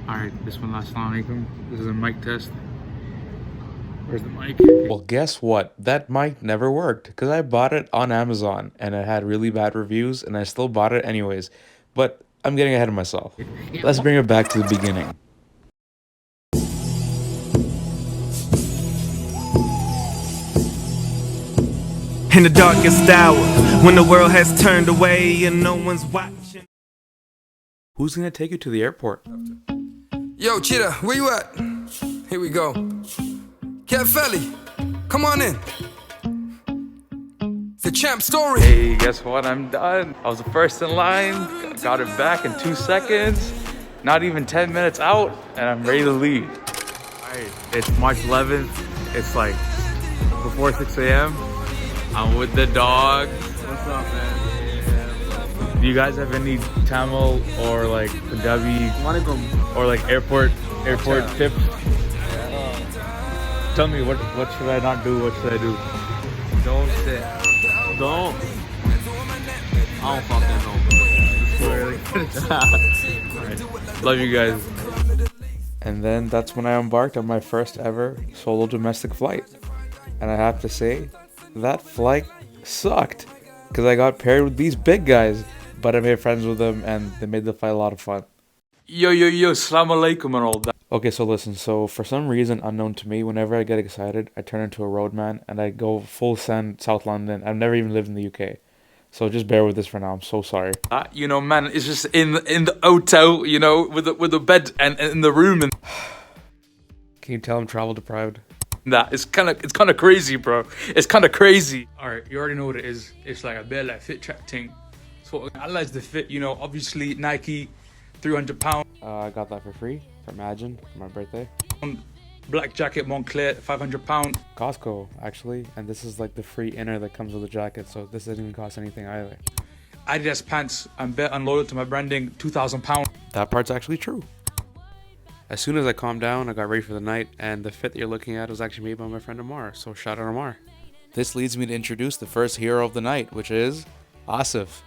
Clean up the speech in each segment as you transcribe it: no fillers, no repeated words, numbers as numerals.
Alright, bismillah, assalamu alaikum. This is a mic test. Where's the mic? Well, guess what? That mic never worked because I bought it on Amazon and it had really bad reviews and I still bought it anyways. But I'm getting ahead of myself. Let's bring it back to the beginning. In the darkest hour, when the world has turned away and no one's watching. Who's gonna take you to the airport? Yo, Cheetah, where you at? Here we go. Fajjr+Ali, come on in. The champ story. Hey, guess what? I'm done. I was the first in line. Got it back in 2 seconds. Not even 10 minutes out, and I'm ready to leave. Alright, it's March 11th. It's like before 6 a.m. I'm with the dog. What's up, man? Do you guys have any Tamil or like Punjabi or like airport tips? Tell me what should I not do? What should I do? Don't sit. Don't. I don't fucking know, bro. Alright. Love you guys. And then that's when I embarked on my first ever solo domestic flight. And I have to say, that flight sucked because I got paired with these big guys, but I made friends with them and they made the flight a lot of fun. Yo, assalamu alaikum and all that. Okay, so listen, so for some reason unknown to me, whenever I get excited, I turn into a roadman and I go full send South London. I've never even lived in the UK. So just bear with this for now. I'm so sorry. You know, man, it's just in the hotel, you know, with the bed and in the room and Can you tell I'm travel deprived? that. It's kind of crazy, bro. It's kind of crazy. All right, you already know what it is. It's like a bit like fit track thing. So I like the fit, you know. Obviously Nike, £300. I got that for free from Imagine for my birthday. Black jacket Montclair, £500. Costco, actually. And this is like the free inner that comes with the jacket, so this doesn't even cost anything either. Adidas pants. I'm bet unloyal to my branding. £2,000. That part's actually true. As soon as I calmed down, I got ready for the night, and the fit that you're looking at was actually made by my friend Amar, so shout out Amar. This leads me to introduce the first hero of the night, which is Asif.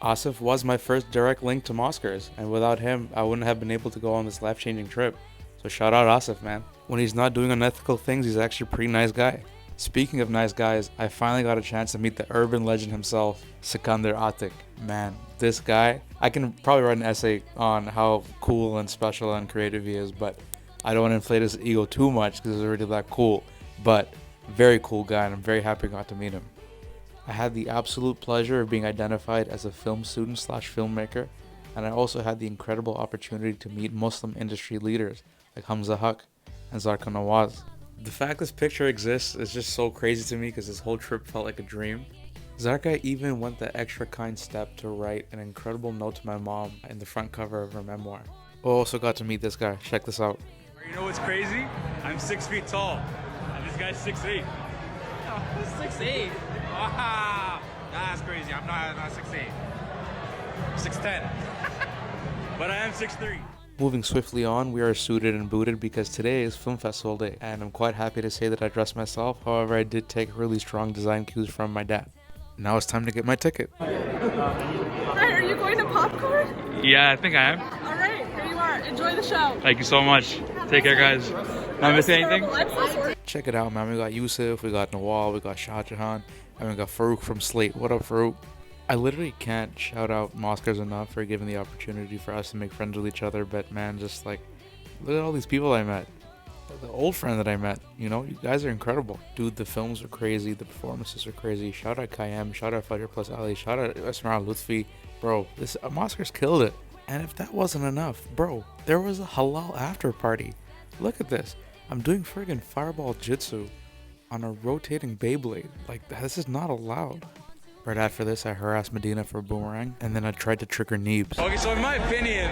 Asif was my first direct link to Mosquers, and without him, I wouldn't have been able to go on this life-changing trip. So shout out Asif, man. When he's not doing unethical things, he's actually a pretty nice guy. Speaking of nice guys, I finally got a chance to meet the urban legend himself, Sikandar Atik. Man, this guy, I can probably write an essay on how cool and special and creative he is, but I don't want to inflate his ego too much because he's already that cool. But very cool guy, and I'm very happy I got to meet him. I had the absolute pleasure of being identified as a film student / filmmaker, and I also had the incredible opportunity to meet Muslim industry leaders like Hamza Haq and Zarqa Nawaz. The fact this picture exists is just so crazy to me because this whole trip felt like a dream. Zarqa even went the extra kind step to write an incredible note to my mom in the front cover of her memoir. I also got to meet this guy. Check this out. You know what's crazy? I'm 6 feet tall, and this guy's 6'8". Oh, 6'8"? Wow, that's crazy. I'm not 6'8". 6'10". But I am 6'3". Moving swiftly on, we are suited and booted because today is Film Festival Day, and I'm quite happy to say that I dressed myself. However, I did take really strong design cues from my dad. Now it's time to get my ticket. Hi, are you going to Popcorn? Yeah, I think I am. All right, here you are. Enjoy the show. Thank you so much. Take care, guys. Not missing anything? I'm so sorry. Check it out, man. We got Yusuf, we got Nawal, we got Shah Jahan, and we got Farouk from Slate. What up, Farouk? I literally can't shout out Mosquers enough for giving the opportunity for us to make friends with each other, but man, just like, look at all these people I met. The old friend that I met, you know, you guys are incredible. Dude, the films are crazy, the performances are crazy. Shout out Kayem, shout out Fajjr+Ali, shout out Lutfi. Bro, this Mosquers killed it. And if that wasn't enough, bro, there was a halal after party. Look at this. I'm doing friggin' fireball jitsu on a rotating Beyblade. Like, this is not allowed. Right after this, I harassed Medina for a boomerang, and then I tried to trick her Neebs. Okay, so in my opinion,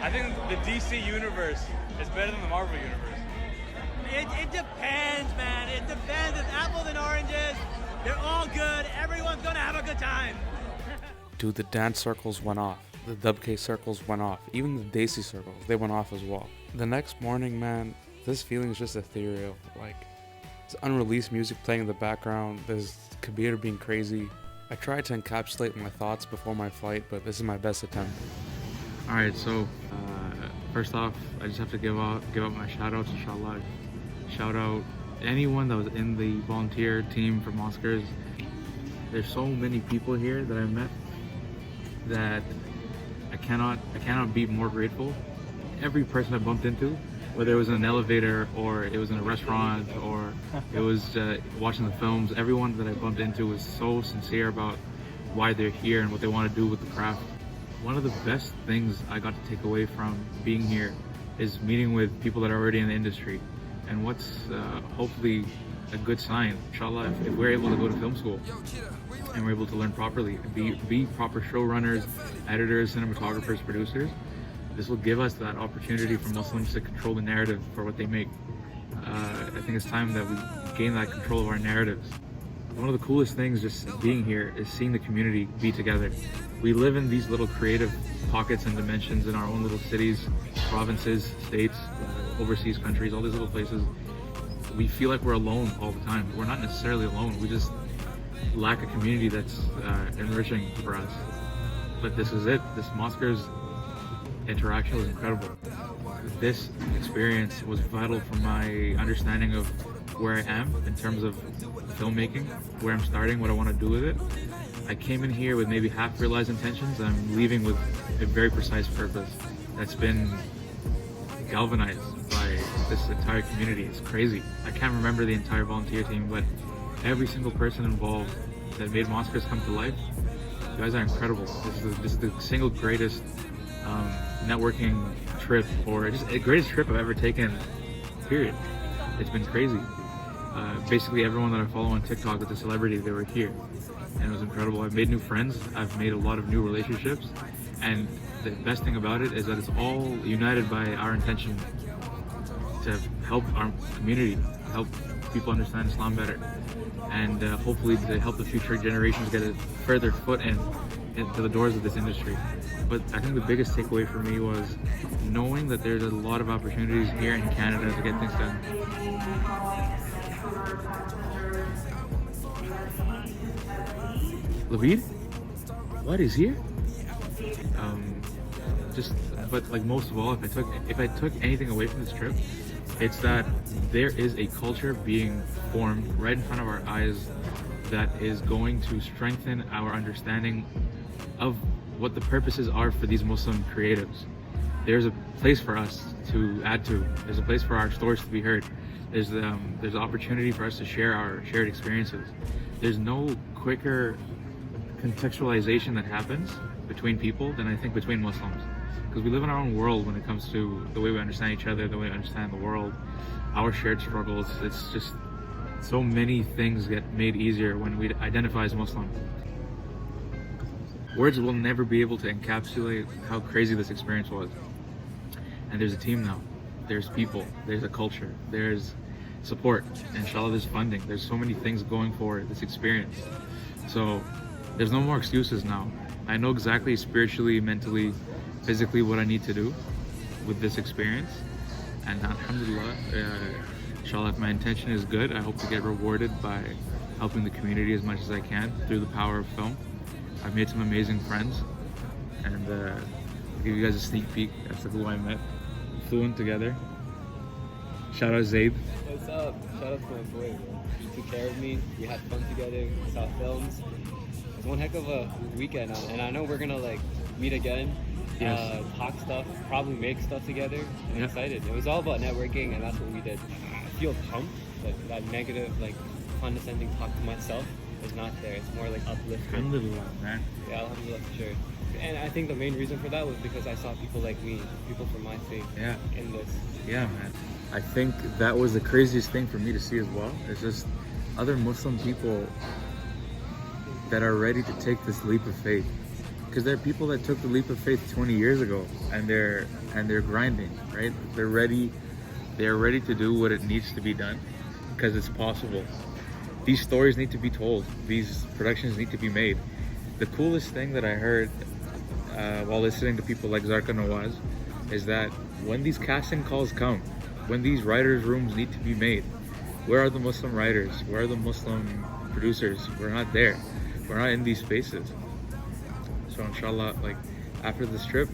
I think the DC universe is better than the Marvel universe. It depends, man. It depends. It's apples and oranges. They're all good. Everyone's gonna have a good time. Dude, the dance circles went off. The dubcase circles went off. Even the Daisy circles, they went off as well. The next morning, man, this feeling is just ethereal. Like, there's unreleased music playing in the background. There's Kabir being crazy. I tried to encapsulate my thoughts before my flight, but this is my best attempt. Alright, so First off, I just have to give out my shout outs, inshallah. Shout out anyone that was in the volunteer team for Mosquers. There's so many people here that I met that I cannot be more grateful. Every person I bumped into, whether it was in an elevator or it was in a restaurant or it was watching the films, everyone that I bumped into was so sincere about why they're here and what they want to do with the craft. One of the best things I got to take away from being here is meeting with people that are already in the industry. And what's hopefully a good sign, inshallah, if we're able to go to film school and we're able to learn properly, be proper showrunners, editors, cinematographers, producers, this will give us that opportunity for Muslims to control the narrative for what they make. I think it's time that we gain that control of our narratives. One of the coolest things just being here is seeing the community be together. We live in these little creative pockets and dimensions in our own little cities, provinces, states, overseas countries, all these little places. We feel like we're alone all the time. We're not necessarily alone. We just lack a community that's enriching for us. But this is it. This Mosquers interaction was incredible. This experience was vital for my understanding of where I am in terms of filmmaking, where I'm starting, what I want to do with it. I came in here with maybe half realized intentions, and I'm leaving with a very precise purpose that's been galvanized by this entire community. It's crazy. I can't remember the entire volunteer team, but every single person involved that made Mosquers come to life, you guys are incredible. This is the single greatest networking trip, or just the greatest trip I've ever taken, period. It's been crazy. Basically everyone that I follow on TikTok that's a celebrity, they were here, and it was incredible. I've made new friends, I've made a lot of new relationships, and the best thing about it is that it's all united by our intention to help our community, help people understand Islam better, and hopefully to help the future generations get a further foot into the doors of this industry. But I think the biggest takeaway for me was knowing that there's a lot of opportunities here in Canada to get things done. Lavid? What is here? But like most of all, if I took anything away from this trip, it's that there is a culture being formed right in front of our eyes that is going to strengthen our understanding of what the purposes are for these Muslim creatives. There's a place for us to add to. There's a place for our stories to be heard. There's an opportunity for us to share our shared experiences. There's no quicker contextualization that happens between people than I think between Muslims. Because we live in our own world when it comes to the way we understand each other, the way we understand the world, our shared struggles. It's just so many things get made easier when we identify as Muslim. Words will never be able to encapsulate how crazy this experience was. And there's a team now, there's people, there's a culture, there's support, and inshallah there's funding. There's so many things going for this experience. So there's no more excuses now. I know exactly spiritually, mentally, physically what I need to do with this experience. And alhamdulillah, inshallah, if my intention is good, I hope to get rewarded by helping the community as much as I can through the power of film. I've made some amazing friends, and I'll give you guys a sneak peek as to who I met. We flew in together. Shout out Zaid. What's up? Shout out to my boy, bro. You took care of me, we had fun together, we saw films. It was one heck of a weekend, and I know we're gonna like meet again, talk stuff, probably make stuff together. I'm excited. It was all about networking, and that's what we did. I feel pumped, but that negative, like condescending talk to myself is not there. It's more like uplifting. Alhamdulillah, man. Yeah, alhamdulillah for sure. And I think the main reason for that was because I saw people like me, people from my faith, in this. Yeah, man. I think that was the craziest thing for me to see as well. It's just other Muslim people that are ready to take this leap of faith. Because there are people that took the leap of faith 20 years ago, and they're grinding, right? They're ready to do what it needs to be done because it's possible. These stories need to be told. These productions need to be made. The coolest thing that I heard while listening to people like Zarqa Nawaz is that when these casting calls come, when these writers' rooms need to be made, where are the Muslim writers? Where are the Muslim producers? We're not there. We're not in these spaces. So inshallah, like after this trip,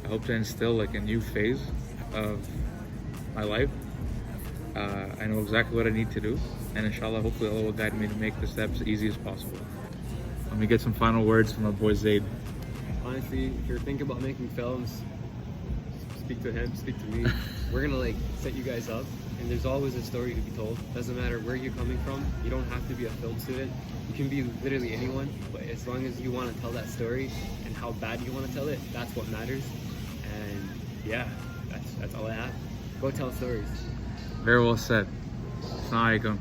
I hope to instill like a new phase of my life. I know exactly what I need to do, and inshallah, hopefully Allah will guide me to make the steps as easy as possible. Let me get some final words from our boy Zaid. Honestly, if you're thinking about making films, speak to him, speak to me. We're gonna like set you guys up, and there's always a story to be told. Doesn't matter where you're coming from. You don't have to be a film student. You can be literally anyone, but as long as you want to tell that story and how bad you want to tell it, that's what matters. And yeah, that's all I have. Go tell stories. Very well said. Assalamu alaikum.